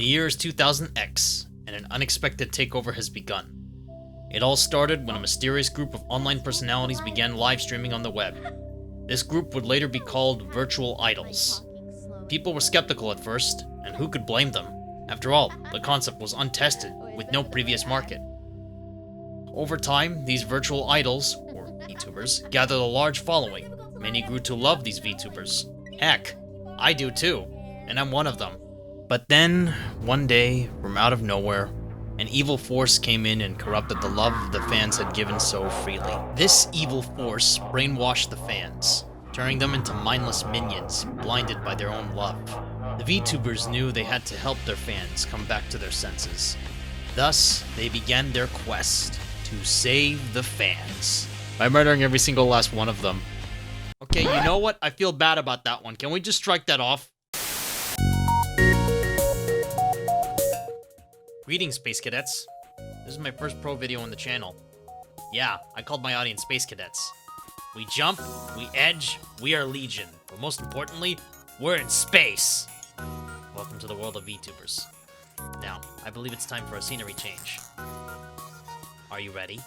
The year is 2000X, and an unexpected takeover has begun. It all started when a mysterious group of online personalities began live streaming on the web. This group would later be called Virtual Idols. People were skeptical at first, and who could blame them? After all, the concept was untested, with no previous market. Over time, these virtual idols, or Vtubers, gathered a large following. Many grew to love these Vtubers. Heck, I do too, and I'm one of them. But then, one day, from out of nowhere, an evil force came in and corrupted the love the fans had given so freely. This evil force brainwashed the fans, turning them into mindless minions, blinded by their own love. The Vtubers knew they had to help their fans come back to their senses. Thus, they began their quest to save the fans by murdering every single last one of them. Okay, you know what? I feel bad about that one. Can we just strike that off? Greetings, Space Cadets. This is my first pro video on the channel. Yeah, I called my audience Space Cadets. We jump, we edge, we are Legion. But most importantly, we're in space! Welcome to the world of VTubers. Now, I believe it's time for a scenery change. Are you ready?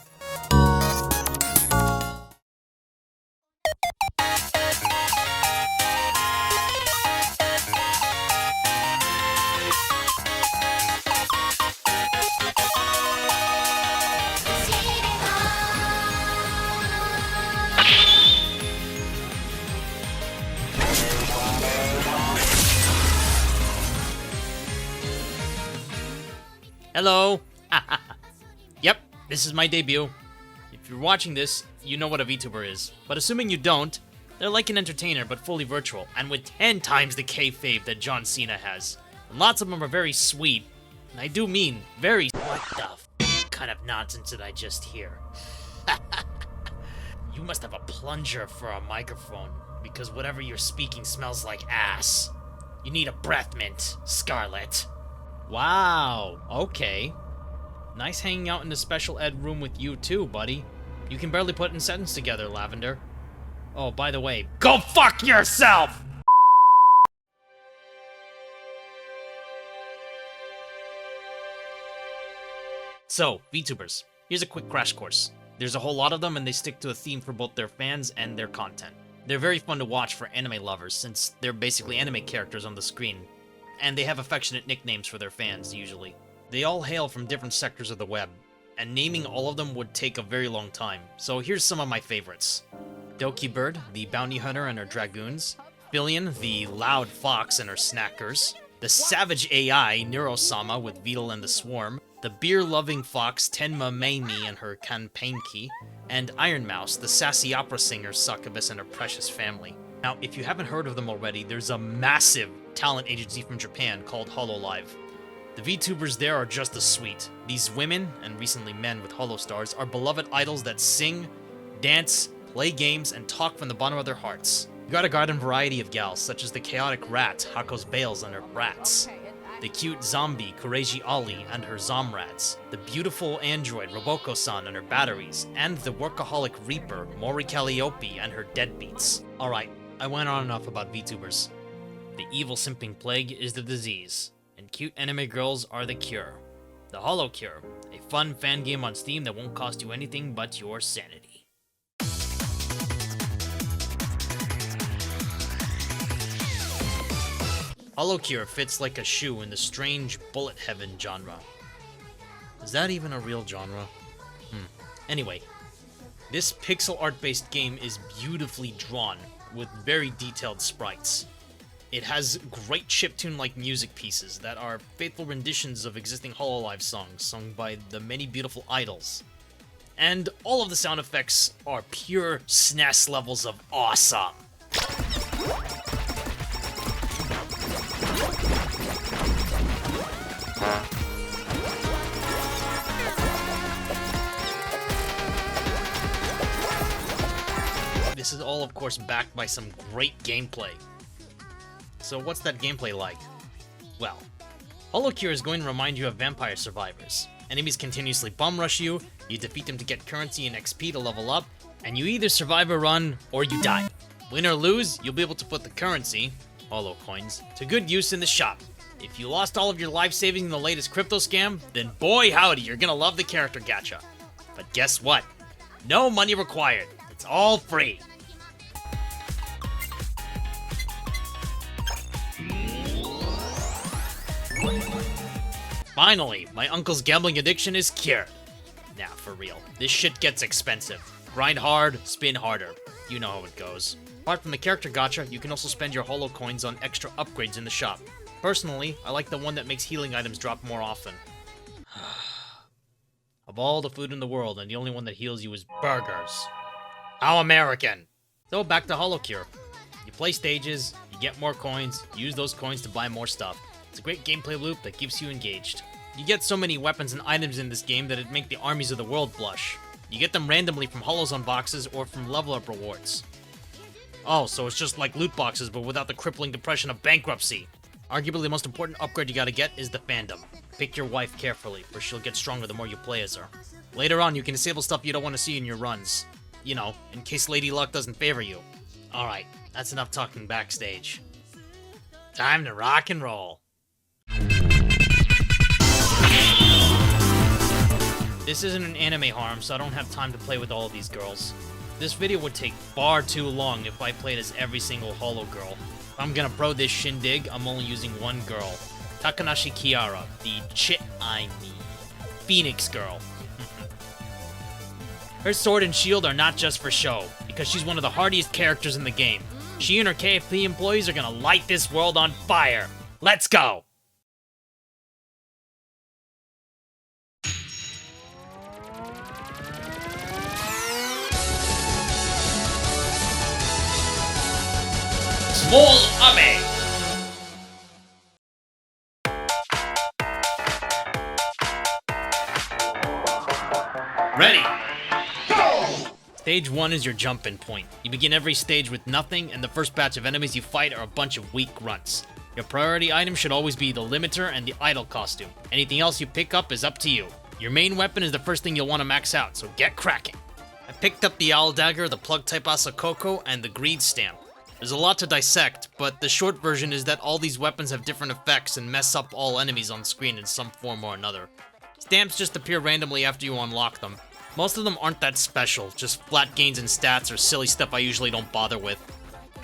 Hello! Yep, this is my debut. If you're watching this, you know what a VTuber is. But assuming you don't, they're like an entertainer but fully virtual, and with 10 times the kayfabe that John Cena has. And lots of them are very sweet, and I do mean very— What the kind of nonsense did I just hear? You must have a plunger for a microphone, because whatever you're speaking smells like ass. You need a breath mint, Scarlet. Wow, okay. Nice hanging out in the special ed room with you too, buddy. You can barely put in sentence together, Lavender. Oh, by the way, go fuck yourself! So, VTubers, here's a quick crash course. There's a whole lot of them and they stick to a theme for both their fans and their content. They're very fun to watch for anime lovers since they're basically anime characters on the screen. And they have affectionate nicknames for their fans, usually. They all hail from different sectors of the web, and naming all of them would take a very long time, so here's some of my favorites. Doki Bird, the bounty hunter and her dragoons. Billion, the loud fox and her snackers. The savage AI, Neurosama with Beetle and the Swarm. The beer-loving fox, Tenma Meimi and her Kanpainki. And Iron Mouse, the sassy opera singer, Succubus and her precious family. Now, if you haven't heard of them already, there's a massive talent agency from Japan called HoloLive. The VTubers there are just as sweet. These women, and recently men with Holo stars, are beloved idols that sing, dance, play games, and talk from the bottom of their hearts. You got a garden variety of gals, such as the chaotic rat, Hako's Bales and her brats. The cute zombie, Kureji Ali and her Zomrats. The beautiful android, Roboko-san and her batteries. And the workaholic Reaper, Mori Calliope and her deadbeats. Alright, I went on enough about VTubers. The evil simping plague is the disease, and cute anime girls are the cure. The HoloCure, a fun fan game on Steam that won't cost you anything but your sanity. HoloCure fits like a shoe in the strange bullet heaven genre. Is that even a real genre? Anyway, this pixel art based game is beautifully drawn with very detailed sprites. It has great chiptune-like music pieces that are faithful renditions of existing HoloLive songs sung by the many beautiful idols. And all of the sound effects are pure SNES levels of awesome. This is all, of course, backed by some great gameplay. So what's that gameplay like? Well, HoloCure is going to remind you of Vampire Survivors. Enemies continuously bum rush you, you defeat them to get currency and XP to level up, and you either survive a run or you die. Win or lose, you'll be able to put the currency, Holo coins, to good use in the shop. If you lost all of your life savings in the latest crypto scam, then boy howdy, you're gonna love the character gacha. But guess what? No money required. It's all free. Finally, my uncle's gambling addiction is cured. Nah, for real. This shit gets expensive. Grind hard, spin harder. You know how it goes. Apart from the character gacha, you can also spend your holo coins on extra upgrades in the shop. Personally, I like the one that makes healing items drop more often. Of all the food in the world, and the only one that heals you is burgers. How American! So back to HoloCure. You play stages, you get more coins, use those coins to buy more stuff. It's a great gameplay loop that keeps you engaged. You get so many weapons and items in this game that it'd make the armies of the world blush. You get them randomly from Holozone boxes or from level up rewards. Oh, so it's just like loot boxes but without the crippling depression of bankruptcy. Arguably the most important upgrade you gotta get is the fandom. Pick your wife carefully, for she'll get stronger the more you play as her. Later on, you can disable stuff you don't want to see in your runs. You know, in case Lady Luck doesn't favor you. Alright, that's enough talking backstage. Time to rock and roll. This isn't an anime harem, so I don't have time to play with all of these girls. This video would take far too long if I played as every single holo girl. If I'm gonna pro this shindig, I'm only using one girl. Takanashi Kiara, the Phoenix girl. Her sword and shield are not just for show, because she's one of the hardiest characters in the game. She and her KFP employees are gonna light this world on fire. Let's go! Small Ame! Ready! Go! Stage 1 is your jump-in point. You begin every stage with nothing, and the first batch of enemies you fight are a bunch of weak grunts. Your priority item should always be the limiter and the idol costume. Anything else you pick up is up to you. Your main weapon is the first thing you'll want to max out, so get cracking. I picked up the Owl Dagger, the Plug type Asakoko, and the Greed Stamp. There's a lot to dissect, but the short version is that all these weapons have different effects and mess up all enemies on screen in some form or another. Stamps just appear randomly after you unlock them. Most of them aren't that special, just flat gains in stats or silly stuff I usually don't bother with.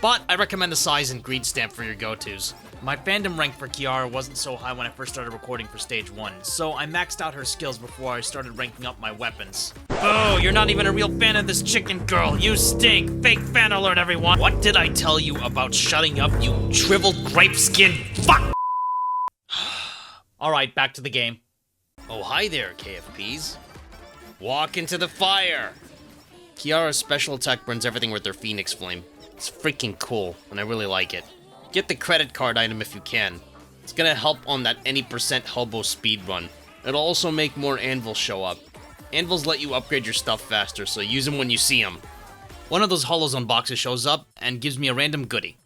But I recommend the Size and Greed Stamp for your go-tos. My fandom rank for Kiara wasn't so high when I first started recording for Stage 1, so I maxed out her skills before I started ranking up my weapons. Oh, you're not even a real fan of this chicken girl, you stink! Fake fan alert, everyone! What did I tell you about shutting up, you shriveled grape skin fuck? Alright, back to the game. Oh, hi there, KFPs. Walk into the fire! Kiara's special attack burns everything with her Phoenix Flame. It's freaking cool, and I really like it. Get the credit card item if you can. It's gonna help on that any % hobo speedrun. It'll also make more anvils show up. Anvils let you upgrade your stuff faster, so use them when you see them. One of those Holozone boxes shows up and gives me a random goodie.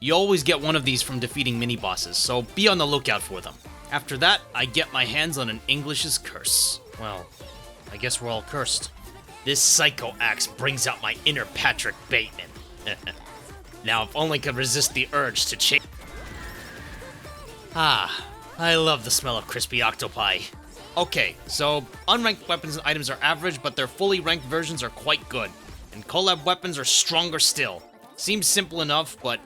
You always get one of these from defeating mini-bosses, so be on the lookout for them. After that, I get my hands on an English's curse. Well, I guess we're all cursed. This psycho axe brings out my inner Patrick Bateman. Now, if only could resist the urge to change. Ah, I love the smell of crispy octopi. Okay, so unranked weapons and items are average, but their fully ranked versions are quite good. And collab weapons are stronger still. Seems simple enough, but,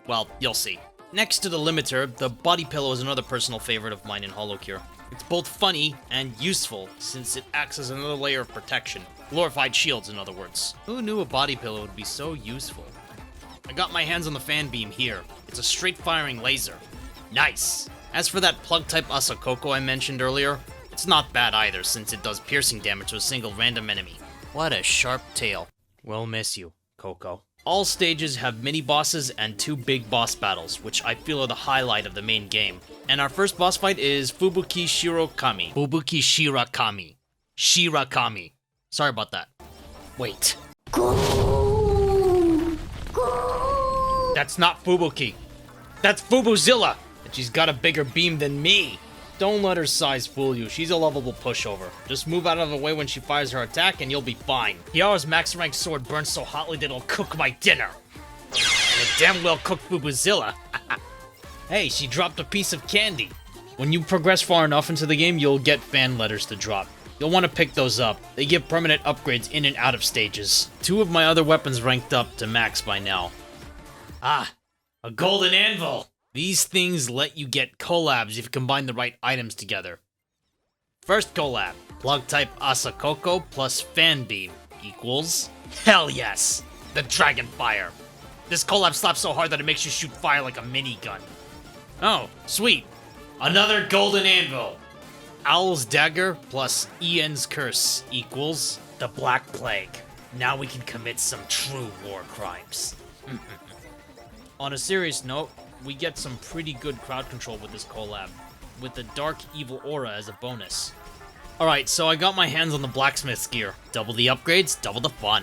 well, you'll see. Next to the limiter, the body pillow is another personal favorite of mine in HoloCure. It's both funny and useful, since it acts as another layer of protection. Glorified shields, in other words. Who knew a body pillow would be so useful? I got my hands on the fan beam here. It's a straight-firing laser. Nice! As for that plug-type Asakoko I mentioned earlier, it's not bad either, since it does piercing damage to a single random enemy. What a sharp tail. We'll miss you, Coco. All stages have mini-bosses and 2 big boss battles, which I feel are the highlight of the main game. And our first boss fight is Fubuki Shirakami. Fubuki Shirakami. Shirakami. Sorry about that. Wait. That's not Fubuki. That's Fubuzilla! And she's got a bigger beam than me. Don't let her size fool you. She's a lovable pushover. Just move out of the way when she fires her attack and you'll be fine. Kiara's max rank sword burns so hotly that it'll cook my dinner. And a damn well cooked Bubuzilla. Hey, she dropped a piece of candy. When you progress far enough into the game, you'll get fan letters to drop. You'll want to pick those up. They give permanent upgrades in and out of stages. 2 of my other weapons ranked up to max by now. Ah, a golden anvil! These things let you get collabs if you combine the right items together. First collab, plug type Asakoko plus fan beam equals... Hell yes! The Dragon Fire. This collab slaps so hard that it makes you shoot fire like a minigun. Oh, sweet. Another golden anvil. Owl's Dagger plus Ian's Curse equals the Black Plague. Now we can commit some true war crimes. On a serious note, we get some pretty good crowd control with this collab, with the Dark Evil Aura as a bonus. Alright, so I got my hands on the blacksmith's gear. Double the upgrades, double the fun.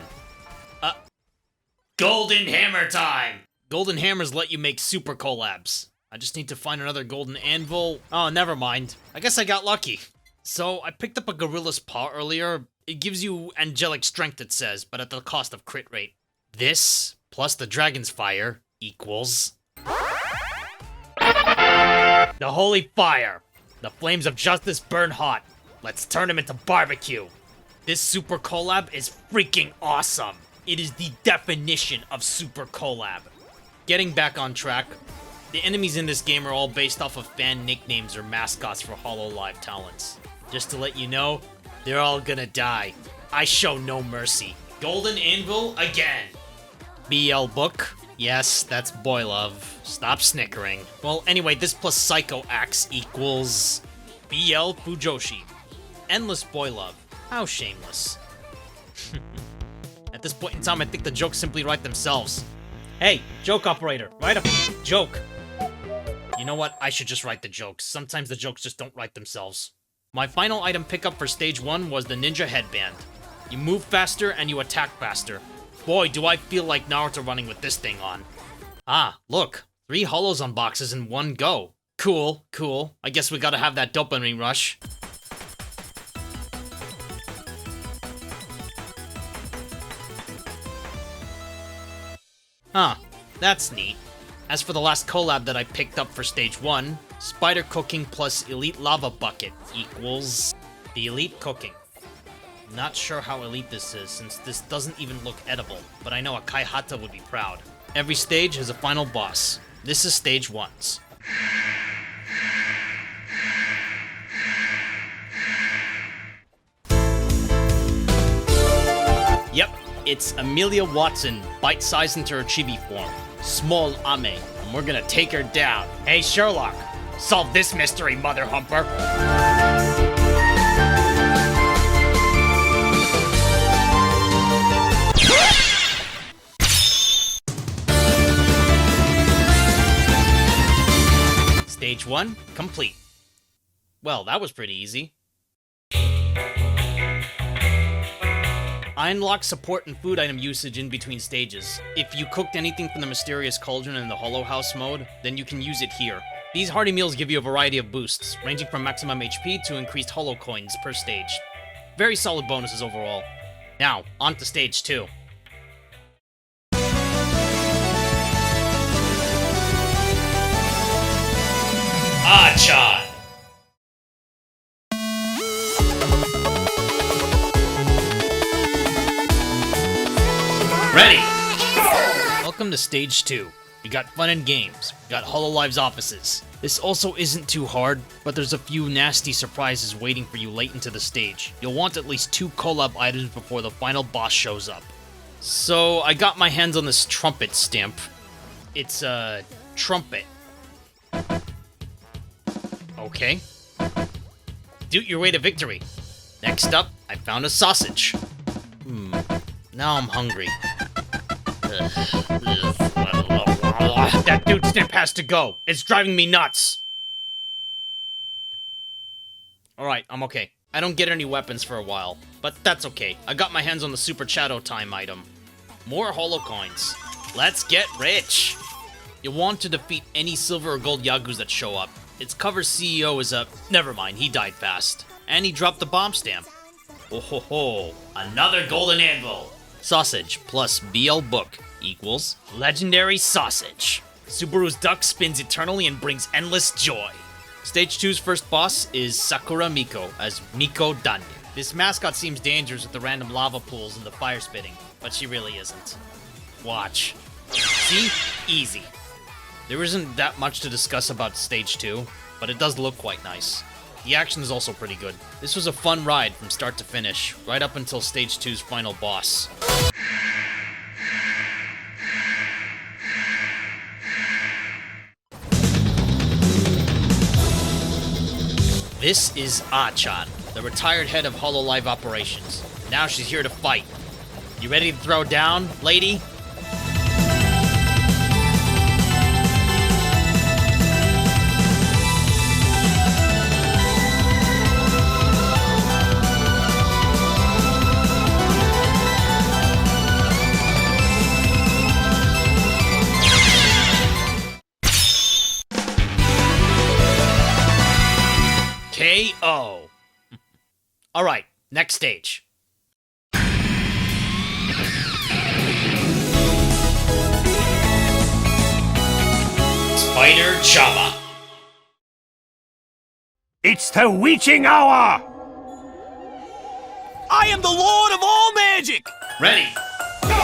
Golden Hammer time! Golden Hammers let you make super collabs. I just need to find another golden anvil. Oh, never mind. I guess I got lucky. So, I picked up a Gorilla's Paw earlier. It gives you angelic strength, it says, but at the cost of crit rate. This, plus the Dragon's Fire, equals... The Holy Fire! The flames of justice burn hot. Let's turn them into barbecue. This super collab is freaking awesome. It is the definition of super collab. Getting back on track, the enemies in this game are all based off of fan nicknames or mascots for HoloLive talents. Just to let you know, they're all gonna die. I show no mercy. Golden Anvil again. BL Book. Yes, that's boy love. Stop snickering. Well, anyway, this plus Psycho Axe equals... BL Fujoshi. Endless boy love. How shameless. At this point in time, I think the jokes simply write themselves. Hey, joke operator, write a joke. You know what? I should just write the jokes. Sometimes the jokes just don't write themselves. My final item pickup for stage 1 was the Ninja Headband. You move faster and you attack faster. Boy, do I feel like Naruto running with this thing on. Ah, look. 3 Holos unboxes in one go. Cool, cool. I guess we gotta have that dopamine rush. Huh, that's neat. As for the last collab that I picked up for stage 1, Spider Cooking plus Elite Lava Bucket equals... the Elite Cooking. Not sure how elite this is, since this doesn't even look edible, but I know a Kaihata would be proud. Every stage has a final boss. This is stage 1's. Yep, it's Amelia Watson, bite-sized into her chibi form. Small Ame, and we're gonna take her down. Hey Sherlock, solve this mystery, mother humper! Stage 1, complete. Well, that was pretty easy. I unlocked support and food item usage in between stages. If you cooked anything from the Mysterious Cauldron in the HoloHouse mode, then you can use it here. These hearty meals give you a variety of boosts, ranging from maximum HP to increased Holo coins per stage. Very solid bonuses overall. Now, on to stage 2. Ah-chan! Ready! Welcome to stage 2. You got fun and games. You got HoloLive's offices. This also isn't too hard, but there's a few nasty surprises waiting for you late into the stage. You'll want at least 2 collab items before the final boss shows up. So, I got my hands on this trumpet stamp. It's a trumpet. Okay. Doot your way to victory. Next up, I found a sausage. Now I'm hungry. That dude stamp has to go. It's driving me nuts. Alright, I'm okay. I don't get any weapons for a while, but that's okay. I got my hands on the Super Shadow Time item. More Holo coins. Let's get rich. You'll want to defeat any silver or gold Yagus that show up. Its cover CEO is a... Never mind, he died fast. And he dropped the bomb stamp. Oh ho ho, another golden anvil. Sausage plus BL book equals legendary sausage. Subaru's duck spins eternally and brings endless joy. Stage 2's first boss is Sakura Miko as Miko Danye. This mascot seems dangerous with the random lava pools and the fire spitting, but she really isn't. Watch. See? Easy. There isn't that much to discuss about Stage 2, but it does look quite nice. The action is also pretty good. This was a fun ride from start to finish, right up until Stage 2's final boss. This is Ah-chan, the retired head of HoloLive operations. Now she's here to fight. You ready to throw down, lady? KO. Alright, next stage. Spider Chama. It's the witching hour! I am the Lord of all magic! Ready. Go!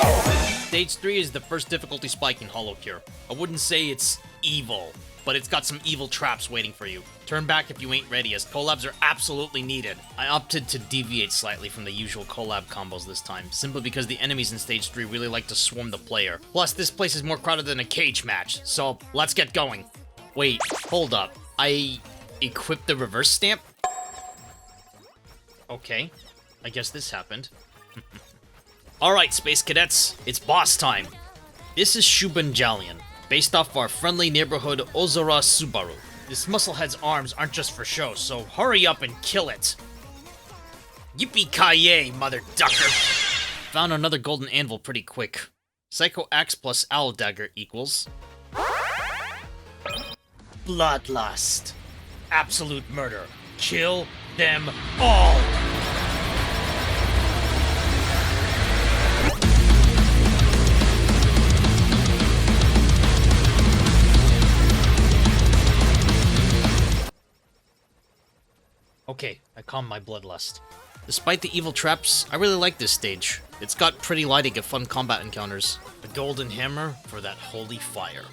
Stage 3 is the first difficulty spike in HoloCure. I wouldn't say it's evil, but it's got some evil traps waiting for you. Turn back if you ain't ready, as collabs are absolutely needed. I opted to deviate slightly from the usual collab combos this time, simply because the enemies in Stage 3 really like to swarm the player. Plus, this place is more crowded than a cage match, so let's get going. Wait, hold up. I equipped the reverse stamp? Okay, I guess this happened. Alright, Space Cadets, it's boss time. This is Shuben Jalian, based off our friendly neighborhood Ozora Subaru. This musclehead's arms aren't just for show, so hurry up and kill it. Yippee-ki-yay, mother ducker. Found another golden anvil pretty quick. Psycho Axe plus Owl Dagger equals... Bloodlust. Absolute murder. Kill them all. Okay, I calmed my bloodlust. Despite the evil traps, I really like this stage. It's got pretty lighting and fun combat encounters. The golden hammer for that holy fire.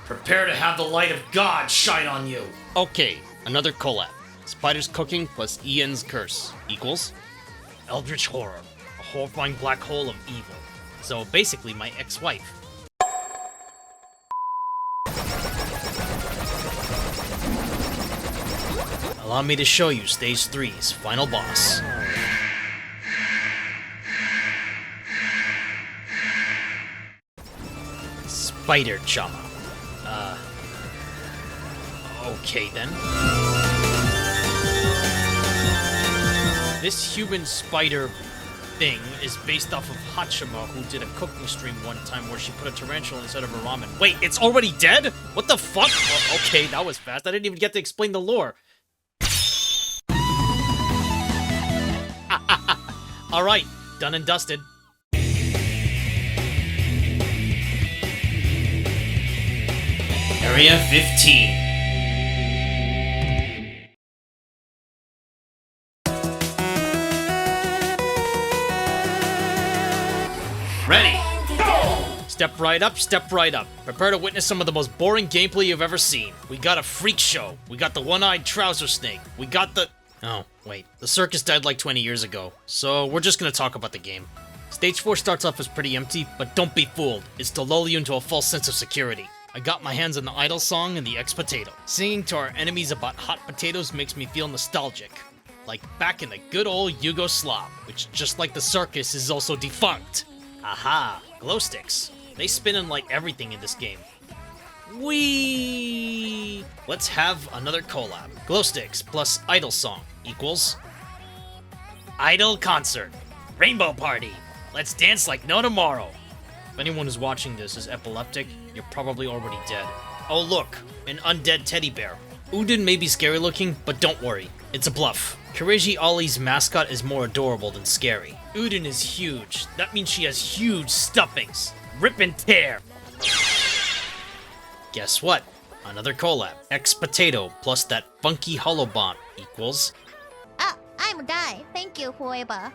Prepare to have the light of God shine on you! Okay, another collab. Spider's Cooking plus Ian's Curse equals... Eldritch Horror, a horrifying black hole of evil. So basically my ex-wife. Allow me to show you Stage 3's final boss. Spider Chama. Okay then. This human spider thing is based off of Hachima, who did a cooking stream one time where she put a tarantula inside of her ramen. Wait, it's already dead? What the fuck? Oh, okay, that was fast. I didn't even get to explain the lore. Alright, done and dusted. Area 15. Ready! Go! Step right up, step right up. Prepare to witness some of the most boring gameplay you've ever seen. We got a freak show. We got the one-eyed trouser snake. We got the... Oh, wait. The circus died like 20 years ago, so we're just gonna talk about the game. Stage 4 starts off as pretty empty, but don't be fooled. It's to lull you into a false sense of security. I got my hands on the idol song and the ex-potato. Singing to our enemies about hot potatoes makes me feel nostalgic. Like back in the good old Yugoslav, which just like the circus is also defunct. Aha, glow sticks. They spin in like everything in this game. Whee! Let's have another collab. Glow sticks plus idol song equals... Idol concert. Rainbow party. Let's dance like no tomorrow. If anyone who's watching this is epileptic, you're probably already dead. Oh look, an undead teddy bear. Udin may be scary looking, but don't worry, it's a bluff. Kireji Ollie's mascot is more adorable than scary. Udin is huge. That means she has huge stuffings. Rip and tear. Guess what? Another collab. X-Potato plus that funky Holo Bomb equals... Ah, I'm a guy. Thank you, whoever.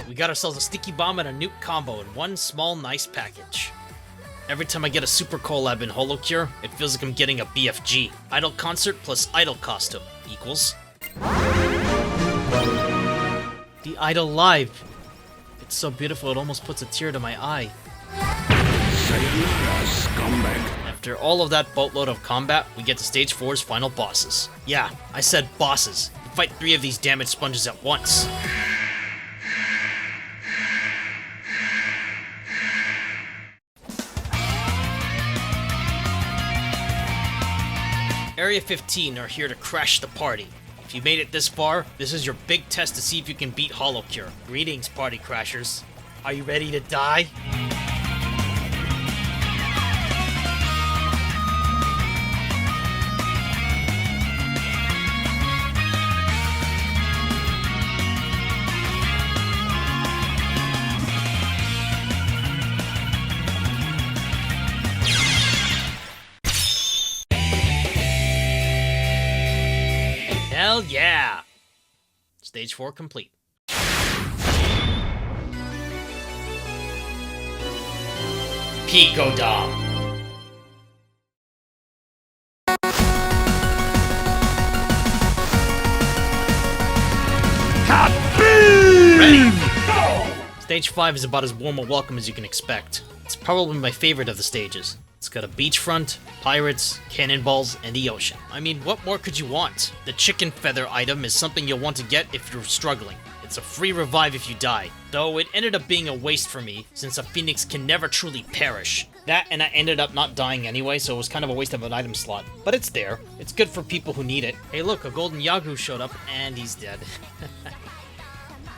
We got ourselves a sticky bomb and a nuke combo in one small nice package. Every time I get a super collab in HoloCure, it feels like I'm getting a BFG. Idol concert plus idol costume equals... The Idol Live. It's so beautiful it almost puts a tear to my eye. Sayonara, scumbag. After all of that boatload of combat, we get to Stage 4's final bosses. Yeah, I said bosses. You fight 3 of these damaged sponges at once. Area 15 are here to crash the party. If you made it this far, this is your big test to see if you can beat HoloCure. Greetings, party crashers. Are you ready to die? Hell yeah! Stage 4 complete. Pico Dom. Ready! Stage 5 is about as warm a welcome as you can expect. It's probably my favorite of the stages. It's got a beachfront, pirates, cannonballs, and the ocean. I mean, what more could you want? The chicken feather item is something you'll want to get if you're struggling. It's a free revive if you die, though it ended up being a waste for me, since a phoenix can never truly perish. That, and I ended up not dying anyway, so it was kind of a waste of an item slot. But it's there. It's good for people who need it. Hey look, a golden Yagu showed up, and he's dead.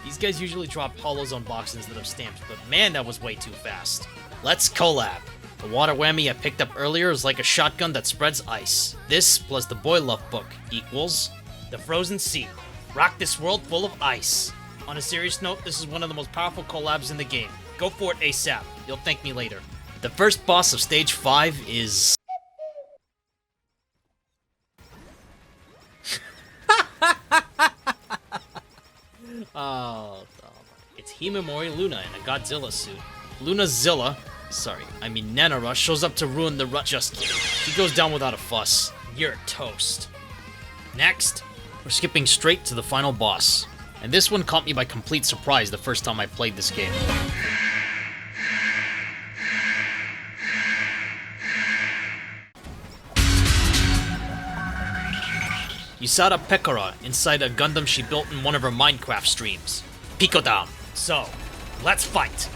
These guys usually drop holos on boxes instead of stamps, but man, that was way too fast. Let's collab. The water whammy I picked up earlier is like a shotgun that spreads ice. This, plus the Boy Love book, equals... The Frozen Sea. Rock this world full of ice. On a serious note, this is one of the most powerful collabs in the game. Go for it ASAP. You'll thank me later. The first boss of Stage 5 is... Oh, it's Himamori Luna in a Godzilla suit. Nana Rush shows up to ruin the rut. Just kidding. She goes down without a fuss. You're toast. Next, we're skipping straight to the final boss. And this one caught me by complete surprise the first time I played this game. Yusada Pekora inside a Gundam she built in one of her Minecraft streams. Picodam. So, let's fight!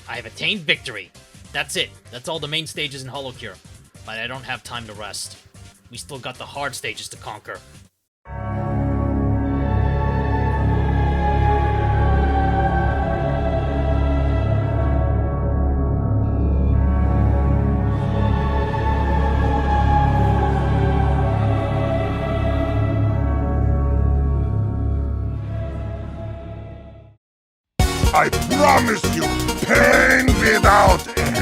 I have attained victory. That's it. That's all the main stages in HoloCure. But I don't have time to rest. We still got the hard stages to conquer. I promise you, pain without end.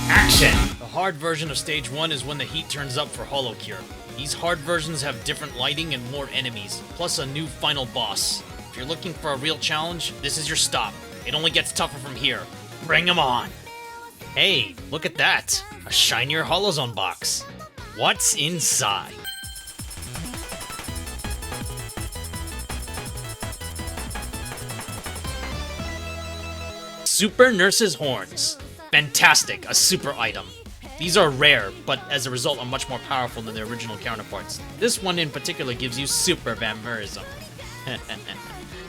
Action! The hard version of Stage 1 is when the heat turns up for HoloCure. These hard versions have different lighting and more enemies, plus a new final boss. If you're looking for a real challenge, this is your stop. It only gets tougher from here. Bring 'em on! Hey, look at that! A shinier Holozone box. What's inside? Super Nurse's Horns. Fantastic, a super item. These are rare, but as a result are much more powerful than their original counterparts. This one in particular gives you super vampirism.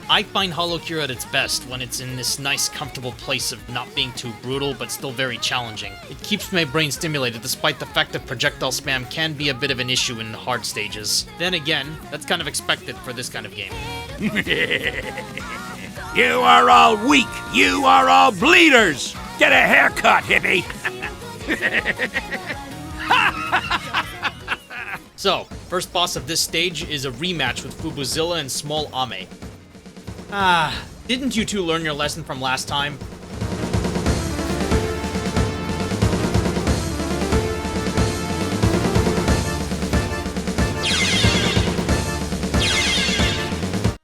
I find HoloCure at its best when it's in this nice, comfortable place of not being too brutal, but still very challenging. It keeps my brain stimulated despite the fact that projectile spam can be a bit of an issue in hard stages. Then again, that's kind of expected for this kind of game. You are all weak. You are all bleeders. Get a haircut, hippie. So, first boss of this stage is a rematch with Fubuzilla and Small Ame. Didn't you two learn your lesson from last time?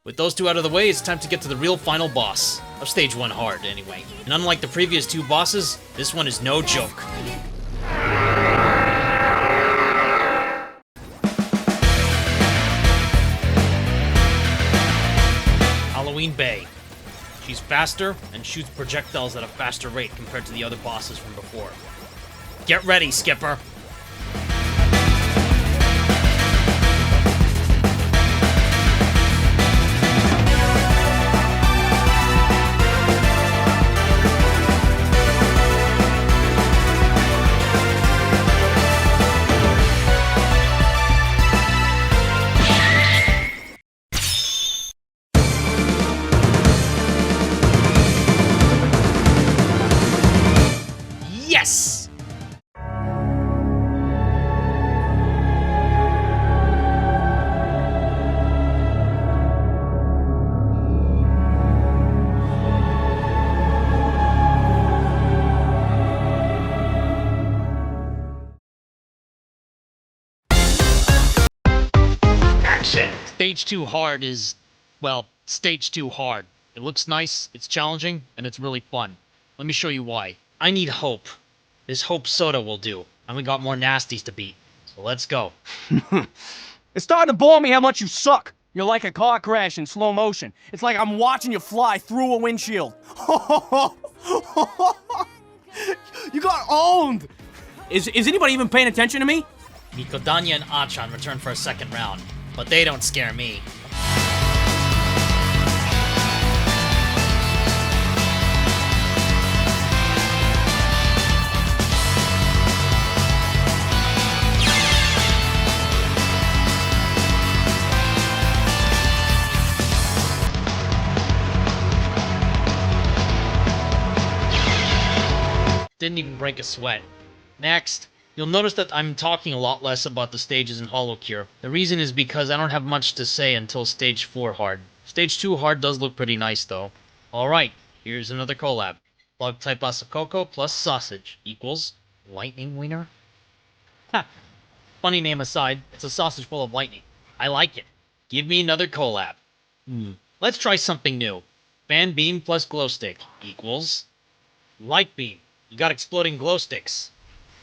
With those two out of the way, it's time to get to the real final boss. Of Stage 1 hard, anyway. And unlike the previous two bosses, this one is no joke. Halloween Bay. She's faster and shoots projectiles at a faster rate compared to the other bosses from before. Get ready, Skipper! Yes! Action! Stage 2 hard is, well, Stage 2 hard. It looks nice, it's challenging, and it's really fun. Let me show you why. I need hope. This hope soda will do. And we got more nasties to beat. So let's go. It's starting to bore me how much you suck. You're like a car crash in slow motion. It's like I'm watching you fly through a windshield. You got owned! Is anybody even paying attention to me? Mikodanya and Achan return for a second round, but they don't scare me. Didn't even break a sweat. Next, you'll notice that I'm talking a lot less about the stages in HoloCure. The reason is because I don't have much to say until Stage 4 hard. Stage 2 hard does look pretty nice though. Alright, here's another collab. Bug type Asakoko plus sausage equals lightning wiener? Ha! Funny name aside, it's a sausage full of lightning. I like it. Give me another collab. Let's try something new. Fan beam plus glow stick equals light beam. You got exploding glow sticks.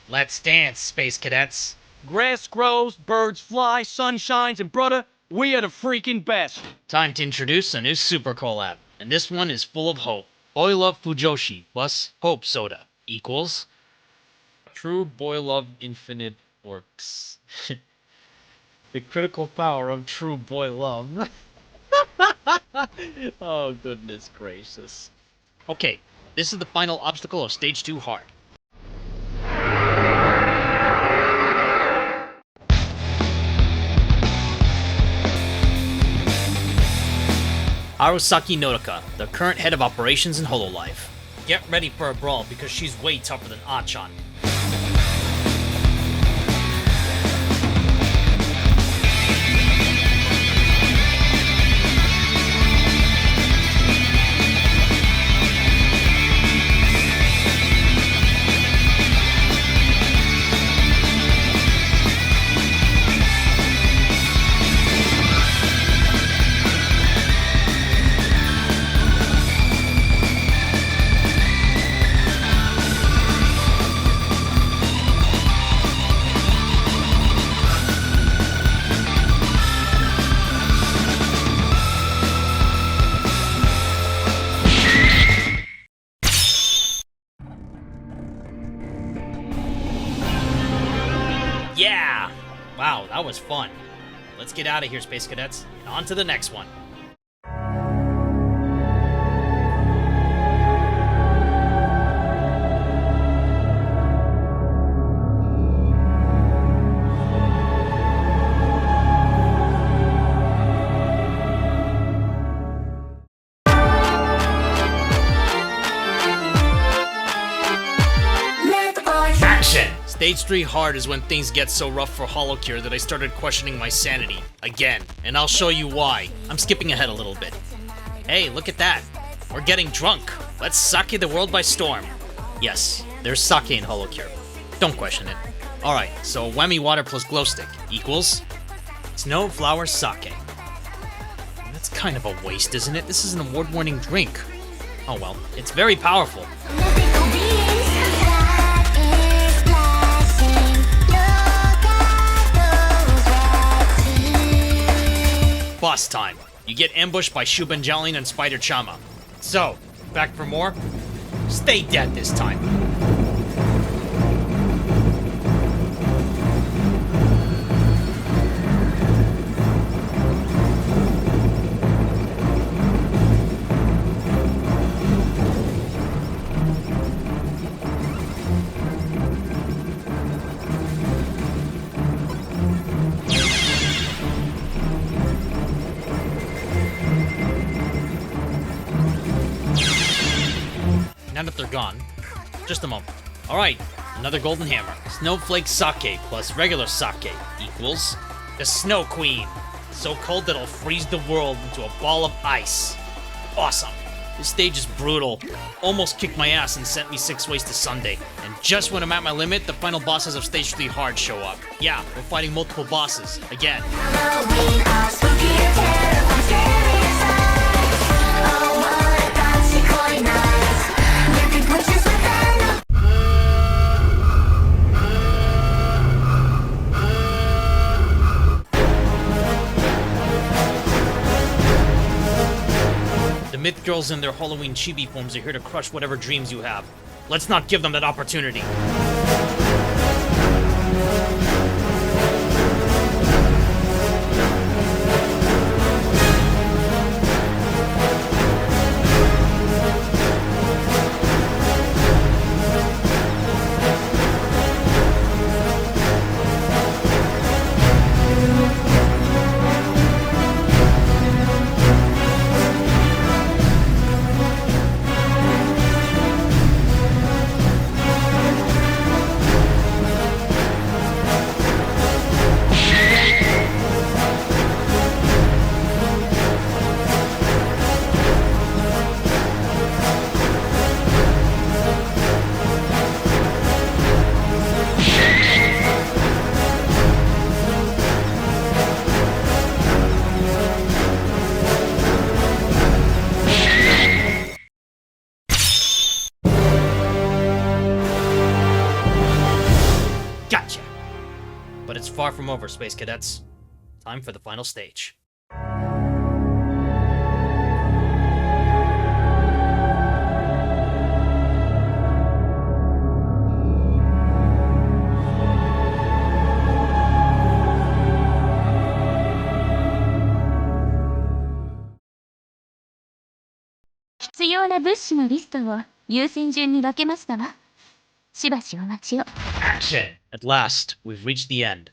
Let's dance, Space Cadets. Grass grows, birds fly, sun shines, and brother, we are the freaking best. Time to introduce a new super collab, and this one is full of hope. Boy Love Fujoshi plus Hope Soda equals True Boy Love Infinite Works. The critical power of True Boy Love. Oh, goodness gracious. Okay, this is the final obstacle of Stage 2 hard. Arusaki Nodoka, the current head of operations in HoloLive. Get ready for a brawl because she's way tougher than Achan. Yeah! Wow, that was fun. Let's get out of here, Space Cadets, and on to the next one. Action! Stage 3 hard is when things get so rough for HoloCure that I started questioning my sanity. Again. And I'll show you why. I'm skipping ahead a little bit. Hey, look at that. We're getting drunk. Let's sake the world by storm. Yes, there's sake in HoloCure. Don't question it. Alright, so whammy water plus glow stick equals snow flower sake. That's kind of a waste, isn't it? This is an award-winning drink. Oh well, it's very powerful. Boss time. You get ambushed by Shuban Jolin and Spider Chama. So, back for more? Stay dead this time. Now that they're gone, just a moment. Alright, another golden hammer. Snowflake sake plus regular sake equals the Snow Queen. So cold that it'll freeze the world into a ball of ice. Awesome. This stage is brutal. Almost kicked my ass and sent me 6 ways to Sunday. And just when I'm at my limit, the final bosses of Stage 3 Hard show up. Yeah, we're fighting multiple bosses. Again. The Myth Girls in their Halloween chibi forms are here to crush whatever dreams you have. Let's not give them that opportunity. Gotcha! But it's far from over, Space Cadets. Time for the final stage. Action! At last, we've reached the end.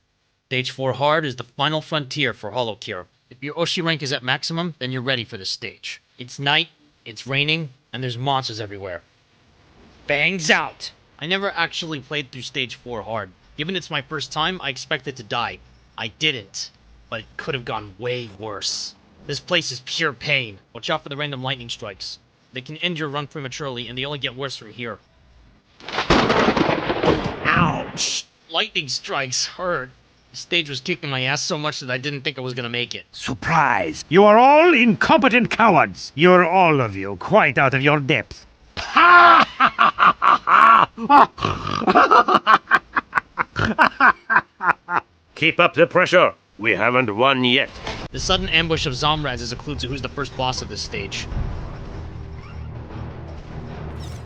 Stage 4 Hard is the final frontier for HoloCure. If your Oshi rank is at maximum, then you're ready for this stage. It's night, it's raining, and there's monsters everywhere. Bangs out! I never actually played through Stage 4 Hard. Given it's my first time, I expected to die. I didn't, but it could have gone way worse. This place is pure pain. Watch out for the random lightning strikes. They can end your run prematurely, and they only get worse from here. Ouch! Lightning strikes hurt. The stage was kicking my ass so much that I didn't think I was gonna make it. Surprise! You are all incompetent cowards! You're all of you quite out of your depth. Keep up the pressure. We haven't won yet. The sudden ambush of Zomraz is a clue to who's the first boss of this stage.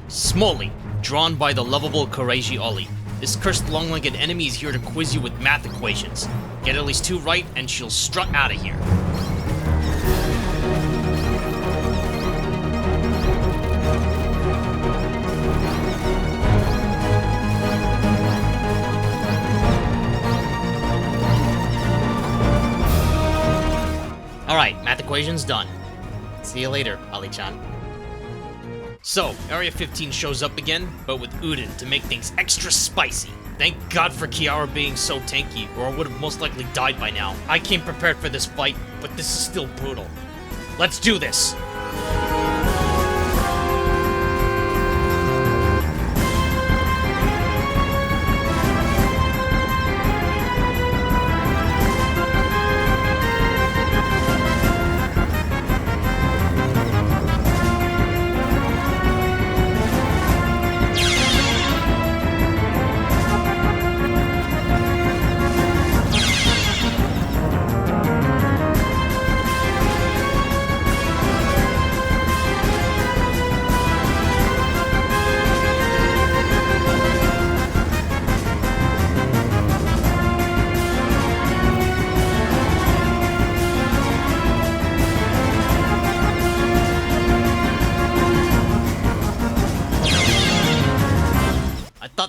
Smolly, drawn by the lovable Koreiji Oli. This cursed long-legged enemy is here to quiz you with math equations. Get at least 2 right, and she'll strut out of here. Alright, math equations done. See you later, Ali-chan. So, Area 15 shows up again, but with Udon to make things extra spicy. Thank God for Kiara being so tanky, or I would have most likely died by now. I came prepared for this fight, but this is still brutal. Let's do this!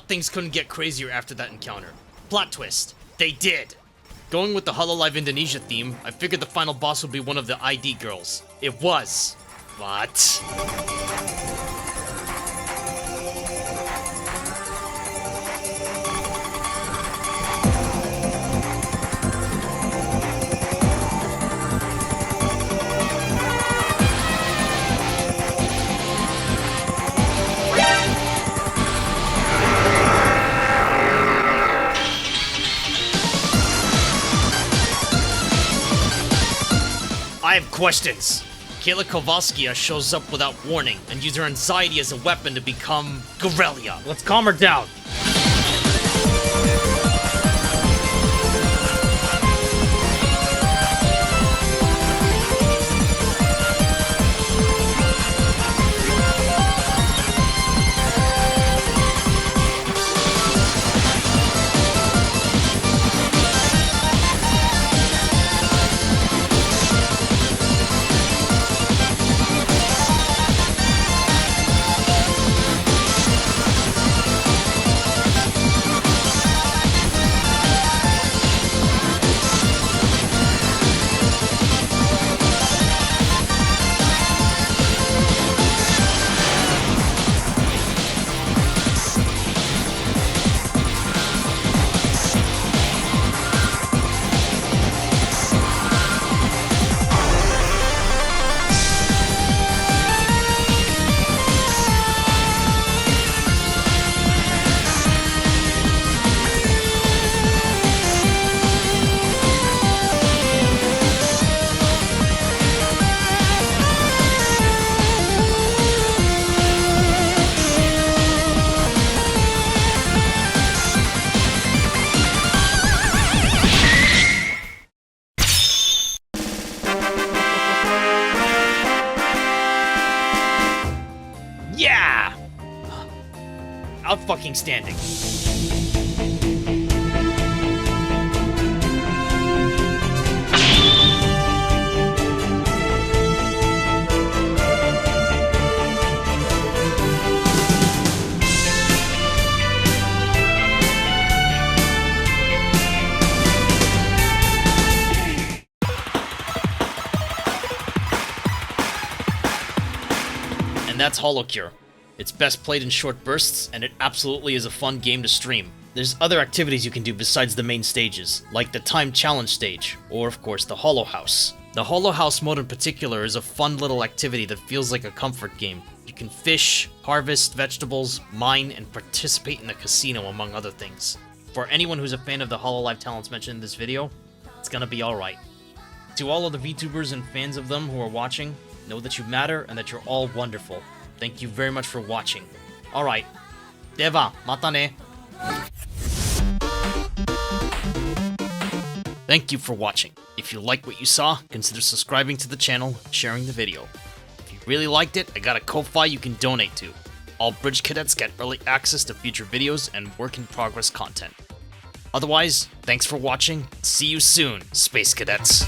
Things couldn't get crazier after that encounter. Plot twist. They did! Going with the Hololive Indonesia theme, I figured the final boss would be one of the ID girls. It was. But... I have questions. Kayla Kowalskia shows up without warning and uses her anxiety as a weapon to become Guerrilla. Let's calm her down. Yeah! Out fucking standing. And that's HoloCure. It's best played in short bursts, and it absolutely is a fun game to stream. There's other activities you can do besides the main stages, like the time challenge stage, or of course the HoloHouse. The HoloHouse mode in particular is a fun little activity that feels like a comfort game. You can fish, harvest vegetables, mine, and participate in a casino, among other things. For anyone who's a fan of the Hololive talents mentioned in this video, it's gonna be alright. To all of the VTubers and fans of them who are watching, know that you matter and that you're all wonderful. Thank you very much for watching. Alright. Deva, mata ne. Thank you for watching. If you liked what you saw, consider subscribing to the channel and sharing the video. If you really liked it, I got a Ko-Fi you can donate to. All Bridge Cadets get early access to future videos and work-in-progress content. Otherwise, thanks for watching. See you soon, Space Cadets.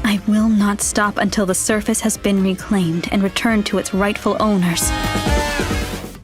I will not stop until the surface has been reclaimed and returned to its rightful owners.